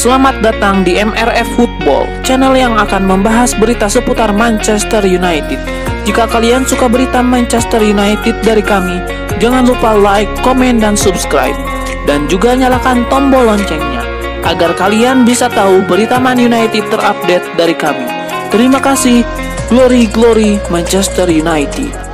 Selamat datang di MRF Football, channel yang akan membahas berita seputar Manchester United. Jika kalian suka berita Manchester United dari kami, jangan lupa like, komen, dan subscribe. Dan juga nyalakan tombol loncengnya, agar kalian bisa tahu berita Man United terupdate dari kami. Terima kasih, Glory Glory Manchester United.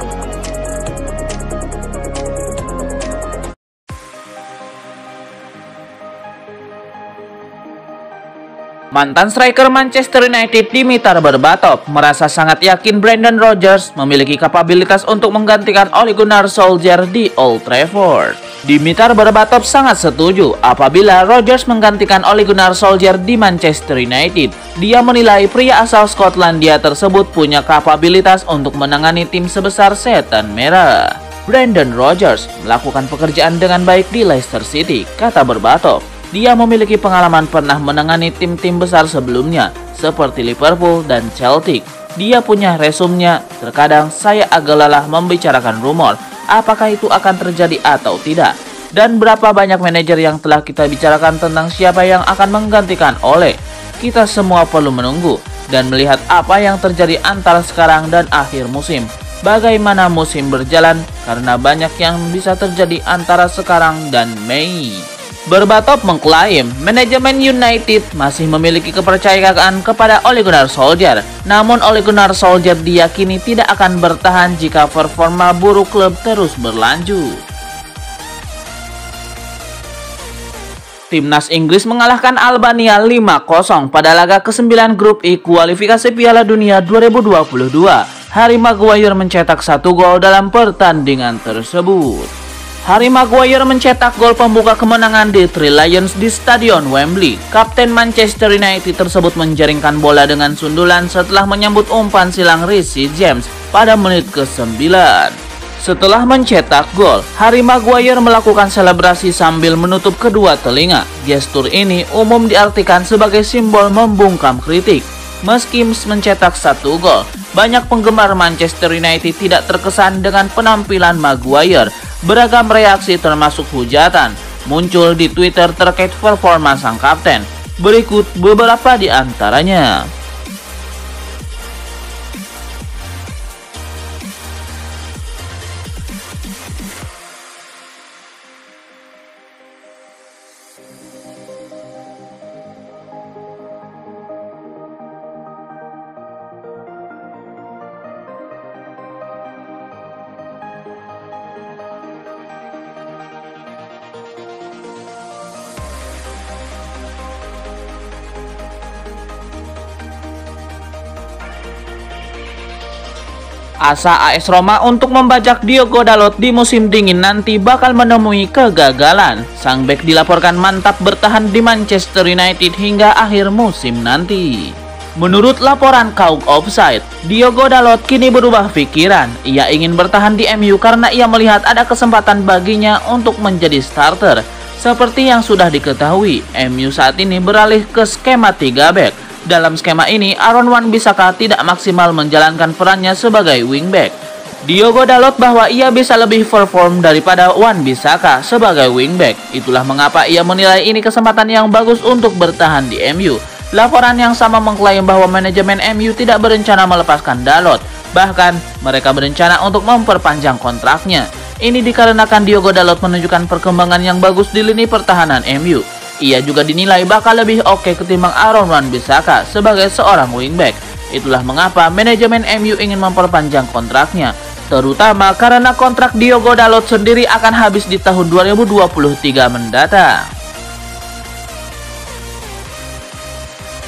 Mantan striker Manchester United Dimitar Berbatov merasa sangat yakin Brendan Rodgers memiliki kapabilitas untuk menggantikan Ole Gunnar Solskjaer di Old Trafford. Dimitar Berbatov sangat setuju apabila Rodgers menggantikan Ole Gunnar Solskjaer di Manchester United. Dia menilai pria asal Skotlandia tersebut punya kapabilitas untuk menangani tim sebesar Setan Merah. Brendan Rodgers melakukan pekerjaan dengan baik di Leicester City, kata Berbatov. Dia memiliki pengalaman pernah menangani tim-tim besar sebelumnya, seperti Liverpool dan Celtic. Dia punya resumenya, terkadang saya agak lelah membicarakan rumor, apakah itu akan terjadi atau tidak. Dan berapa banyak manajer yang telah kita bicarakan tentang siapa yang akan menggantikan Ole. Kita semua perlu menunggu, dan melihat apa yang terjadi antara sekarang dan akhir musim. Bagaimana musim berjalan, karena banyak yang bisa terjadi antara sekarang dan Mei. Berbatov mengklaim manajemen United masih memiliki kepercayaan kepada Ole Gunnar Solskjaer. Namun Ole Gunnar Solskjaer diyakini tidak akan bertahan jika performa buruk klub terus berlanjut. Timnas Inggris mengalahkan Albania 5-0 pada laga ke-9 grup I kualifikasi Piala Dunia 2022. Harry Maguire mencetak 1 gol dalam pertandingan tersebut. Harry Maguire mencetak gol pembuka kemenangan di Three Lions di Stadion Wembley. Kapten Manchester United tersebut menjaringkan bola dengan sundulan setelah menyambut umpan silang Reece James pada menit ke-9. Setelah mencetak gol, Harry Maguire melakukan selebrasi sambil menutup kedua telinga. Gestur ini umum diartikan sebagai simbol membungkam kritik. Meski mencetak 1 gol, banyak penggemar Manchester United tidak terkesan dengan penampilan Maguire. Beragam reaksi termasuk hujatan muncul di Twitter terkait performa sang kapten. Berikut beberapa di antaranya. Asa AS Roma untuk membajak Diogo Dalot di musim dingin nanti bakal menemui kegagalan. Sang bek dilaporkan mantap bertahan di Manchester United hingga akhir musim nanti. Menurut laporan Kauk Offside, Diogo Dalot kini berubah pikiran. Ia ingin bertahan di MU karena ia melihat ada kesempatan baginya untuk menjadi starter. Seperti yang sudah diketahui, MU saat ini beralih ke skema 3 bek. Dalam skema ini, Aaron Wan-Bissaka tidak maksimal menjalankan perannya sebagai wingback. Diogo Dalot bahwa ia bisa lebih perform daripada Wan-Bissaka sebagai wingback. Itulah mengapa ia menilai ini kesempatan yang bagus untuk bertahan di MU. Laporan yang sama mengklaim bahwa manajemen MU tidak berencana melepaskan Dalot. Bahkan, mereka berencana untuk memperpanjang kontraknya. Ini dikarenakan Diogo Dalot menunjukkan perkembangan yang bagus di lini pertahanan MU. Ia juga dinilai bakal lebih oke ketimbang Aaron Wan-Bissaka sebagai seorang wingback. Itulah mengapa manajemen MU ingin memperpanjang kontraknya, terutama karena kontrak Diogo Dalot sendiri akan habis di tahun 2023 mendatang.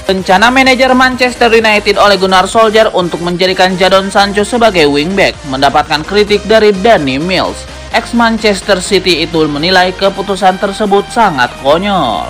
Rencana manajer Manchester United Ole Gunnar Solskjaer untuk menjadikan Jadon Sancho sebagai wingback mendapatkan kritik dari Danny Mills. Ex-Manchester City itu menilai keputusan tersebut sangat konyol.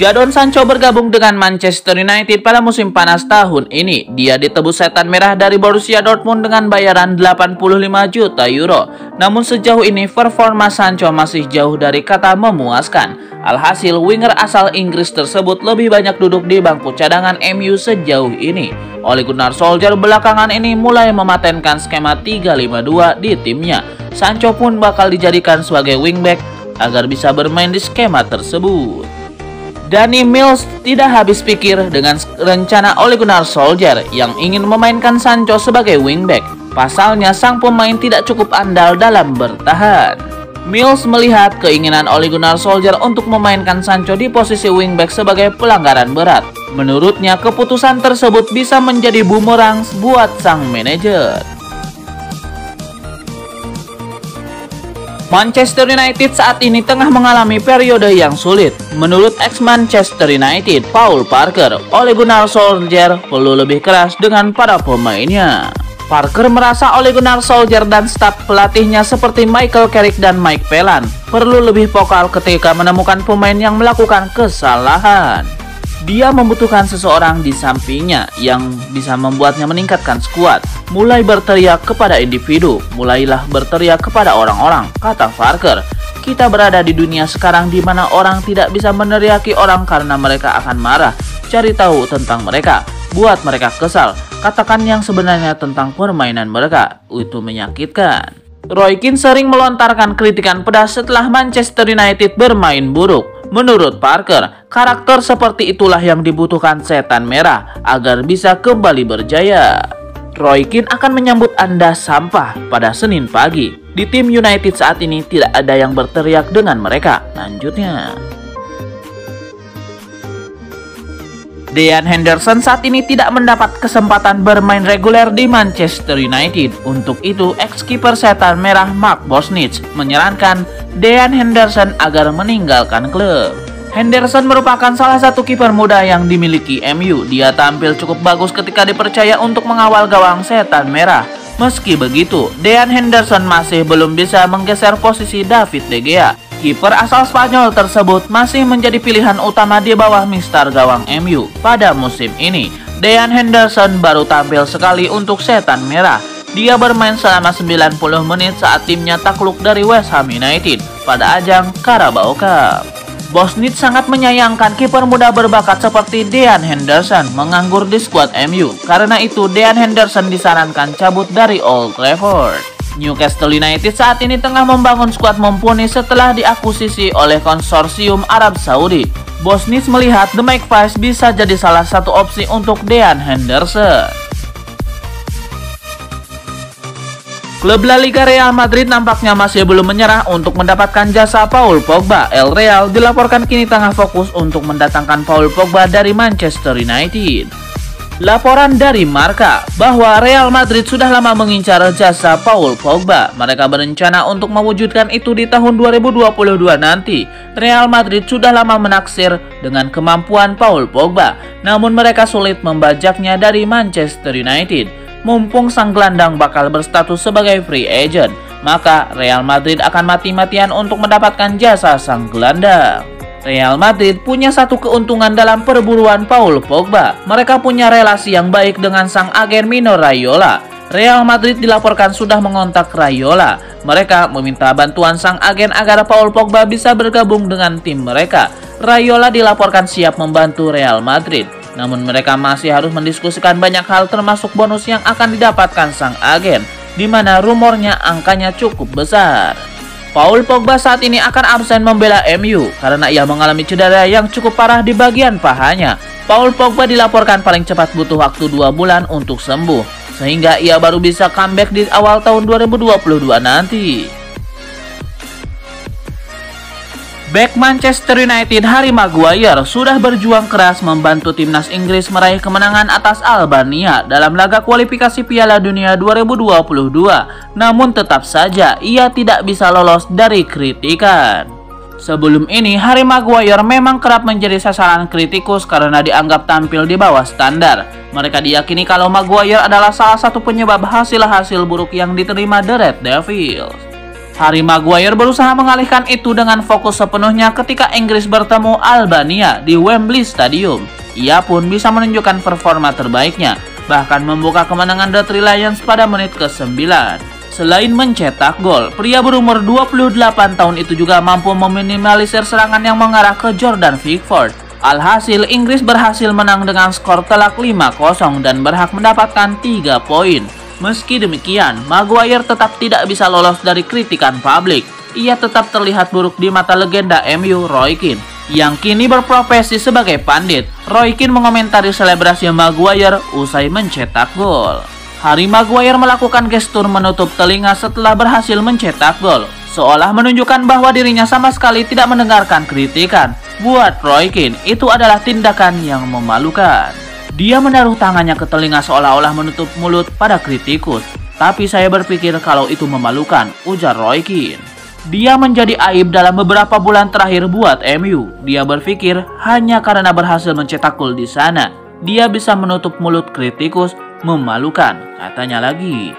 Jadon Sancho bergabung dengan Manchester United pada musim panas tahun ini. Dia ditebus Setan Merah dari Borussia Dortmund dengan bayaran 85 juta euro. Namun sejauh ini performa Sancho masih jauh dari kata memuaskan. Alhasil winger asal Inggris tersebut lebih banyak duduk di bangku cadangan MU sejauh ini. Ole Gunnar Solskjaer belakangan ini mulai mematenkan skema 3-5-2 di timnya. Sancho pun bakal dijadikan sebagai wingback agar bisa bermain di skema tersebut. Danny Mills tidak habis pikir dengan rencana Ole Gunnar Solskjaer yang ingin memainkan Sancho sebagai wingback. Pasalnya sang pemain tidak cukup andal dalam bertahan. Mills melihat keinginan Ole Gunnar Solskjaer untuk memainkan Sancho di posisi wingback sebagai pelanggaran berat. Menurutnya keputusan tersebut bisa menjadi bumerang buat sang manajer. Manchester United saat ini tengah mengalami periode yang sulit. Menurut ex-Manchester United, Paul Parker, Ole Gunnar Solskjaer perlu lebih keras dengan para pemainnya. Parker merasa Ole Gunnar Solskjaer dan staf pelatihnya seperti Michael Carrick dan Mike Phelan perlu lebih vokal ketika menemukan pemain yang melakukan kesalahan. Dia membutuhkan seseorang di sampingnya yang bisa membuatnya meningkatkan skuad. Mulai berteriak kepada individu, mulailah berteriak kepada orang-orang, kata Parker. Kita berada di dunia sekarang di mana orang tidak bisa meneriaki orang karena mereka akan marah. Cari tahu tentang mereka, buat mereka kesal. Katakan yang sebenarnya tentang permainan mereka, itu menyakitkan. Roy Keane sering melontarkan kritikan pedas setelah Manchester United bermain buruk. Menurut Parker, karakter seperti itulah yang dibutuhkan setan merah agar bisa kembali berjaya. Roy Keane akan menyambut Anda sampah pada Senin pagi. Di tim United saat ini tidak ada yang berteriak dengan mereka. Lanjutnya. Dean Henderson saat ini tidak mendapat kesempatan bermain reguler di Manchester United. Untuk itu, ex-kiper setan merah Mark Bosnich menyarankan Dean Henderson agar meninggalkan klub. Henderson merupakan salah satu kiper muda yang dimiliki MU. Dia tampil cukup bagus ketika dipercaya untuk mengawal gawang setan merah. Meski begitu, Dean Henderson masih belum bisa menggeser posisi David De Gea. Kiper asal Spanyol tersebut masih menjadi pilihan utama di bawah mistar gawang MU. Pada musim ini, Dean Henderson baru tampil sekali untuk setan merah. Dia bermain selama 90 menit saat timnya takluk dari West Ham United pada ajang Carabao Cup. Bosnich sangat menyayangkan kiper muda berbakat seperti Dean Henderson menganggur di skuad MU. Karena itu, Dean Henderson disarankan cabut dari Old Trafford. Newcastle United saat ini tengah membangun skuad mumpuni setelah diakuisisi oleh konsorsium Arab Saudi. Bosnich melihat The Magpies bisa jadi salah satu opsi untuk Dean Henderson. Klub La Liga Real Madrid nampaknya masih belum menyerah untuk mendapatkan jasa Paul Pogba. El Real dilaporkan kini tengah fokus untuk mendatangkan Paul Pogba dari Manchester United. Laporan dari Marca bahwa Real Madrid sudah lama mengincar jasa Paul Pogba. Mereka berencana untuk mewujudkan itu di tahun 2022 nanti. Real Madrid sudah lama menaksir dengan kemampuan Paul Pogba, namun mereka sulit membajaknya dari Manchester United. Mumpung sang gelandang bakal berstatus sebagai free agent, maka Real Madrid akan mati-matian untuk mendapatkan jasa sang gelandang. Real Madrid punya satu keuntungan dalam perburuan Paul Pogba. Mereka punya relasi yang baik dengan sang agen Mino Raiola. Real Madrid dilaporkan sudah mengontak Raiola. Mereka meminta bantuan sang agen agar Paul Pogba bisa bergabung dengan tim mereka. Raiola dilaporkan siap membantu Real Madrid. Namun mereka masih harus mendiskusikan banyak hal termasuk bonus yang akan didapatkan sang agen, di mana rumornya angkanya cukup besar. Paul Pogba saat ini akan absen membela MU karena ia mengalami cedera yang cukup parah di bagian pahanya. Paul Pogba dilaporkan paling cepat butuh waktu 2 bulan untuk sembuh, sehingga ia baru bisa comeback di awal tahun 2022 nanti. Bek Manchester United Harry Maguire sudah berjuang keras membantu timnas Inggris meraih kemenangan atas Albania dalam laga kualifikasi Piala Dunia 2022. Namun tetap saja ia tidak bisa lolos dari kritikan. Sebelum ini, Harry Maguire memang kerap menjadi sasaran kritikus karena dianggap tampil di bawah standar. Mereka diyakini kalau Maguire adalah salah satu penyebab hasil-hasil buruk yang diterima The Red Devils. Harry Maguire berusaha mengalihkan itu dengan fokus sepenuhnya ketika Inggris bertemu Albania di Wembley Stadium. Ia pun bisa menunjukkan performa terbaiknya, bahkan membuka kemenangan The Three Lions pada menit ke-9. Selain mencetak gol, pria berumur 28 tahun itu juga mampu meminimalisir serangan yang mengarah ke Jordan Pickford. Alhasil, Inggris berhasil menang dengan skor telak 5-0 dan berhak mendapatkan 3 poin. Meski demikian, Maguire tetap tidak bisa lolos dari kritikan publik. Ia tetap terlihat buruk di mata legenda MU Roy Keane. yang kini berprofesi sebagai pandit. Roy Keane mengomentari selebrasi Maguire usai mencetak gol. Harry Maguire melakukan gestur menutup telinga setelah berhasil mencetak gol, seolah menunjukkan bahwa dirinya sama sekali tidak mendengarkan kritikan. Buat Roy Keane, itu adalah tindakan yang memalukan. Dia menaruh tangannya ke telinga seolah-olah menutup mulut pada kritikus. Tapi saya berpikir kalau itu memalukan, ujar Roy Keane. Dia menjadi aib dalam beberapa bulan terakhir buat MU. Dia berpikir hanya karena berhasil mencetak gol di sana, dia bisa menutup mulut kritikus. Memalukan, katanya lagi.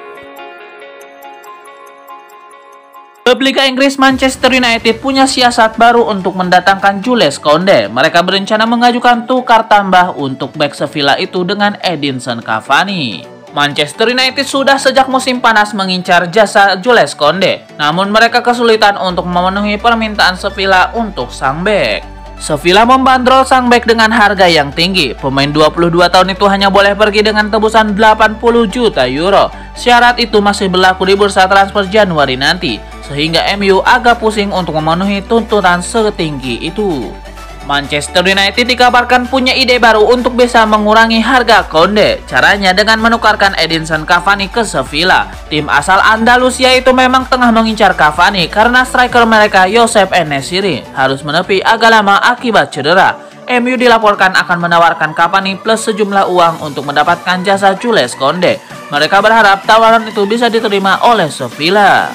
Klub Liga Inggris Manchester United punya siasat baru untuk mendatangkan Jules Koundé. Mereka berencana mengajukan tukar tambah untuk bek Sevilla itu dengan Edinson Cavani. Manchester United sudah sejak musim panas mengincar jasa Jules Koundé, namun mereka kesulitan untuk memenuhi permintaan Sevilla untuk sang bek. Sevilla membandrol sang bek dengan harga yang tinggi. Pemain 22 tahun itu hanya boleh pergi dengan tebusan 80 juta euro. Syarat itu masih berlaku di bursa transfer Januari nanti, sehingga MU agak pusing untuk memenuhi tuntutan setinggi itu. Manchester United dikabarkan punya ide baru untuk bisa mengurangi harga Koundé. Caranya dengan menukarkan Edinson Cavani ke Sevilla. Tim asal Andalusia itu memang tengah mengincar Cavani karena striker mereka Youssef En-Nesyri harus menepi agak lama akibat cedera. MU dilaporkan akan menawarkan Cavani plus sejumlah uang untuk mendapatkan jasa Jules Koundé. Mereka berharap tawaran itu bisa diterima oleh Sevilla.